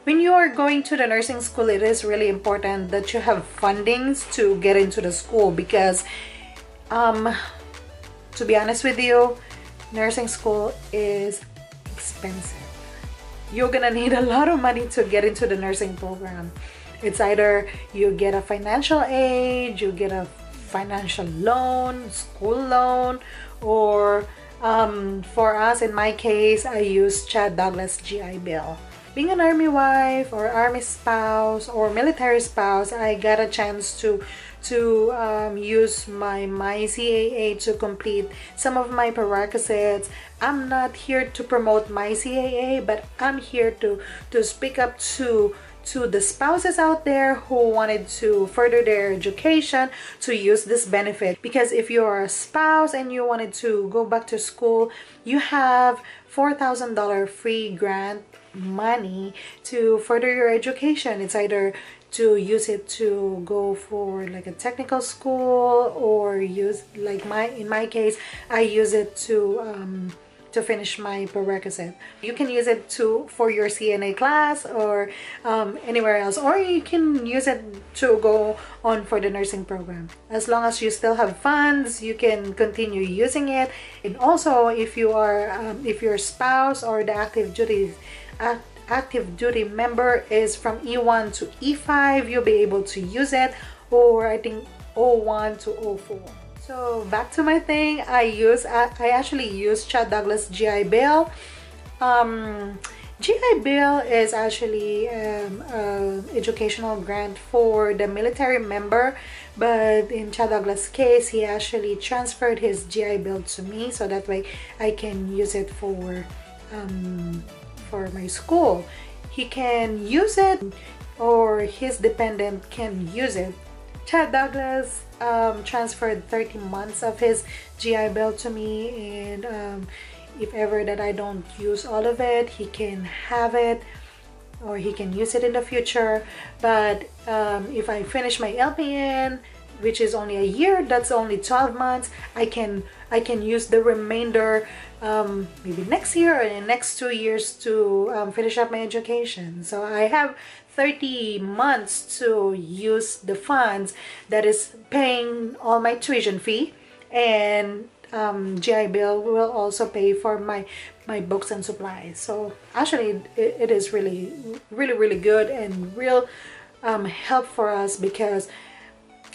when you are going to the nursing school, it is really important that you have fundings to get into the school, because to be honest with you, nursing school is expensive. You're gonna need a lot of money to get into the nursing program. It's either you get a financial aid, you get a financial loan, school loan, or for us, in my case, I use Chad Douglas GI Bill. Being an army wife or army spouse or military spouse, I got a chance to use my CAA to complete some of my prerequisites. I'm not here to promote my CAA, but I'm here to speak up to the spouses out there who wanted to further their education to use this benefit. Because if you're a spouse and you wanted to go back to school, you have $4,000 free grant money to further your education. It's either to use it to go for like a technical school, or use, like in my case, I use it to finish my prerequisite. You can use it for your CNA class, or anywhere else, or you can use it to go on for the nursing program. As long as you still have funds, you can continue using it. And also, if your spouse or the active duty member is from E1 to E5, you'll be able to use it, or I think O1 to O4. So back to my thing, I actually use Chad Douglas GI Bill. GI Bill is actually educational grant for the military member, but in Chad Douglas' case, he actually transferred his GI Bill to me, so that way I can use it for my school. He can use it, or his dependent can use it. Chad Douglas transferred 30 months of his GI Bill to me, and if ever that I don't use all of it, he can have it, or he can use it in the future. But if I finish my LPN, which is only a year, that's only 12 months, I can use the remainder maybe next year or in the next 2 years to finish up my education. So I have 30 months to use the funds that is paying all my tuition fee, and GI Bill will also pay for my books and supplies. So actually it is really good and real help for us, because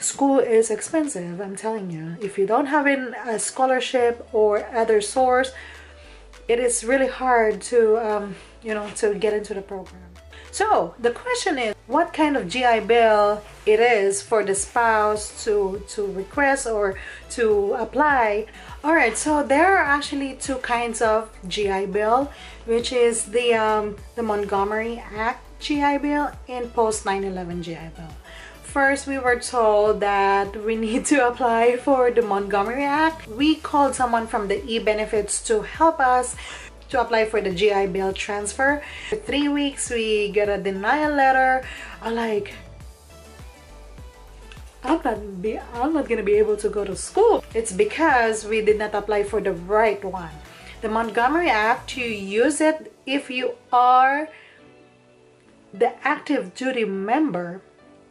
school is expensive. I'm telling you, if you don't have a scholarship or other source, it is really hard to to get into the program. So the question is, what kind of GI Bill it is for the spouse to request or to apply? Alright, so there are actually two kinds of GI Bill, which is the Montgomery Act GI Bill and post 9/11 GI Bill. First, we were told that we need to apply for the Montgomery Act. We called someone from the e-benefits to help us to apply for the GI Bill transfer. For 3 weeks, we got a denial letter. I'm like, I'm not gonna be able to go to school. It's because we did not apply for the right one. The Montgomery Act, you use it if you are the active duty member,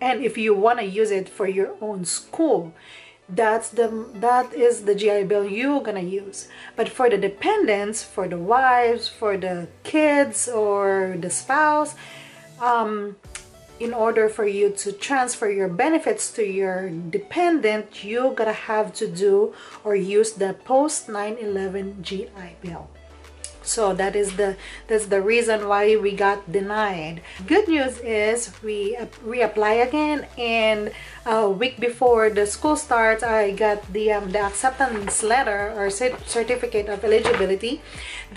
and if you want to use it for your own school, that is the GI Bill you're gonna use. But for the dependents, for the wives, for the kids, or the spouse, in order for you to transfer your benefits to your dependent, you gotta have to do or use the post 9/11 GI Bill. So that's the reason why we got denied. Good news is we reapply again, and a week before the school starts, I got the acceptance letter or certificate of eligibility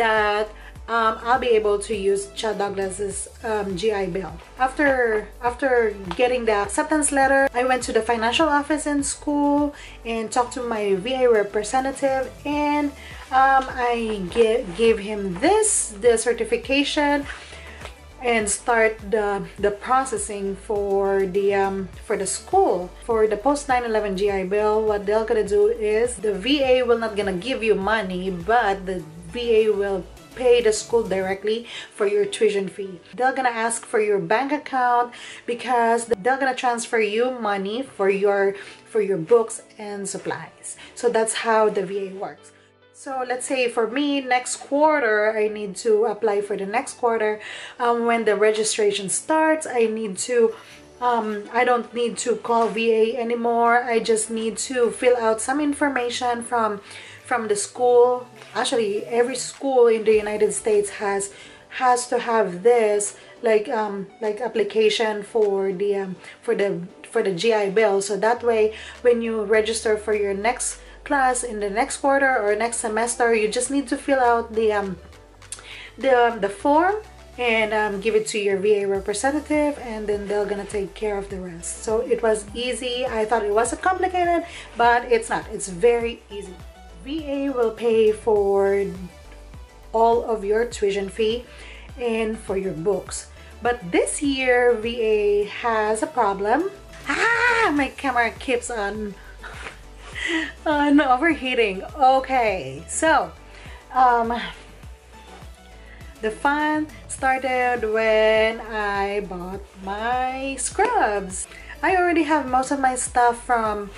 that I'll be able to use Chad Douglas's GI Bill. After getting the acceptance letter, I went to the financial office in school and talked to my VA representative, and I gave him the certification and start the processing for the school. For the post 9/11 GI Bill, what they're gonna do is the VA will not gonna give you money, but the VA will pay the school directly for your tuition fee. They're gonna ask for your bank account because they're gonna transfer you money for your books and supplies. So that's how the VA works. So let's say for me, next quarter, I need to apply for the next quarter. When the registration starts, I don't need to call VA anymore. I just need to fill out some information from the school. Actually, every school in the United States has to have this like application for the GI Bill. So that way, when you register for your next class in the next quarter or next semester, you just need to fill out the form and give it to your VA representative, and then they're gonna take care of the rest. So it was easy. I thought it wasn't complicated, but it's not. It's very easy. VA will pay for all of your tuition fee and for your books. But this year, VA has a problem. My camera keeps on overheating. Okay, so the fun started when I bought my scrubs. I already have most of my stuff from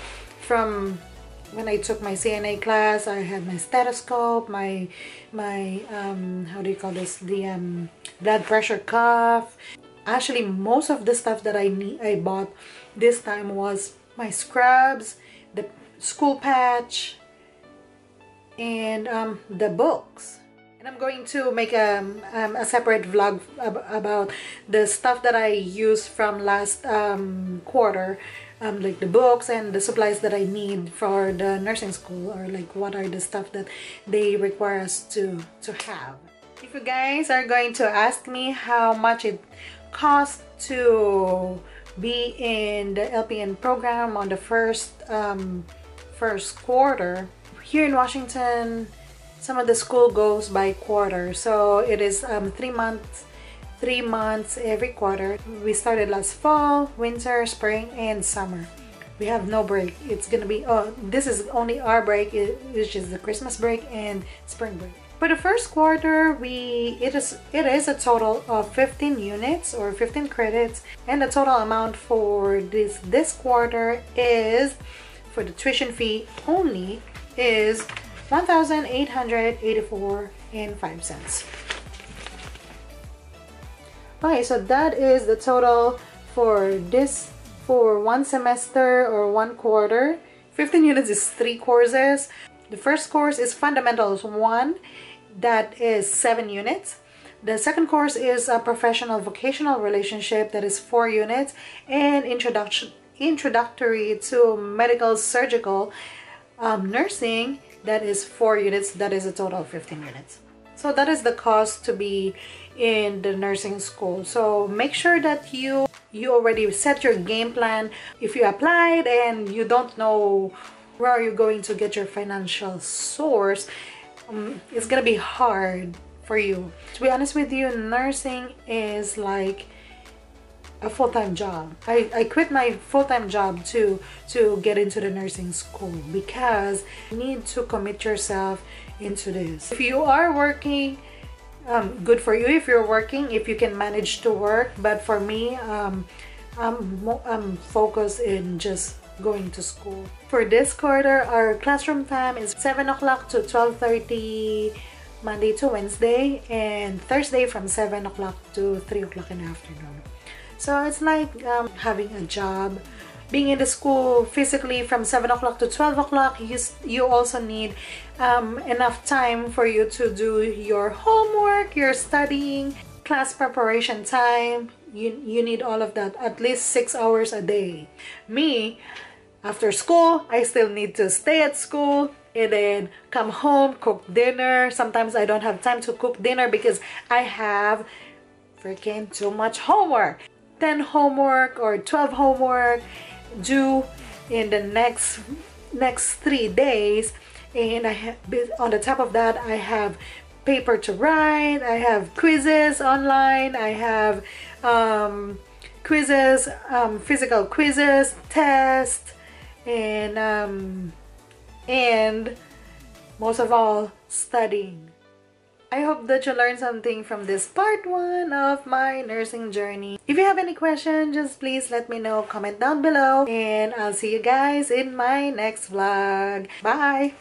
when I took my CNA class. I had my stethoscope, my how do you call this, the blood pressure cuff. Actually, most of the stuff that I bought this time was my scrubs, the school patch, and the books. And I'm going to make a separate vlog about the stuff that I used from last quarter, like the books and the supplies that I need for the nursing school, or like what are the stuff that they require us to have. If you guys are going to ask me how much it costs to be in the LPN program on the first quarter, here in Washington, some of the school goes by quarter, so it is 3 months every quarter. We started last fall, winter, spring, and summer. We have no break. It's gonna be, this is only our break, which is the Christmas break and spring break. For the first quarter, it is a total of 15 units or 15 credits, and the total amount for this quarter is, for the tuition fee only, is $1,884.05. Okay, so that is the total for one semester or one quarter. 15 units is 3 courses. The first course is Fundamentals 1, that is 7 units. The second course is a Professional Vocational Relationship, that is 4 units, and Introductory to Medical Surgical Nursing, that is 4 units. That is a total of 15 units. So that is the cost to be in the nursing school. So make sure that you already set your game plan. If you applied and you don't know where are you going to get your financial source, it's gonna be hard for you. To be honest with you, nursing is like a full-time job. I quit my full-time job to get into the nursing school because you need to commit yourself into this. If you are working, good for you if you're working, if you can manage to work. But for me, I'm focused in just going to school. For this quarter, our classroom time is 7 o'clock to 12:30 Monday to Wednesday, and Thursday from 7 o'clock to 3 o'clock in the afternoon. So it's like having a job. Being in the school physically from 7 o'clock to 12 o'clock, you also need enough time for you to do your homework, your studying, class preparation time. You need all of that, at least 6 hours a day. Me, after school, I still need to stay at school and then come home, cook dinner. Sometimes I don't have time to cook dinner because I have freaking too much homework. 10 homework or 12 homework due in the next 3 days, and I have, on the top of that, I have paper to write, I have quizzes online, I have quizzes, physical quizzes, tests, and most of all, studying. I hope that you learned something from this part 1 of my nursing journey. If you have any questions, just please let me know. Comment down below. And I'll see you guys in my next vlog. Bye!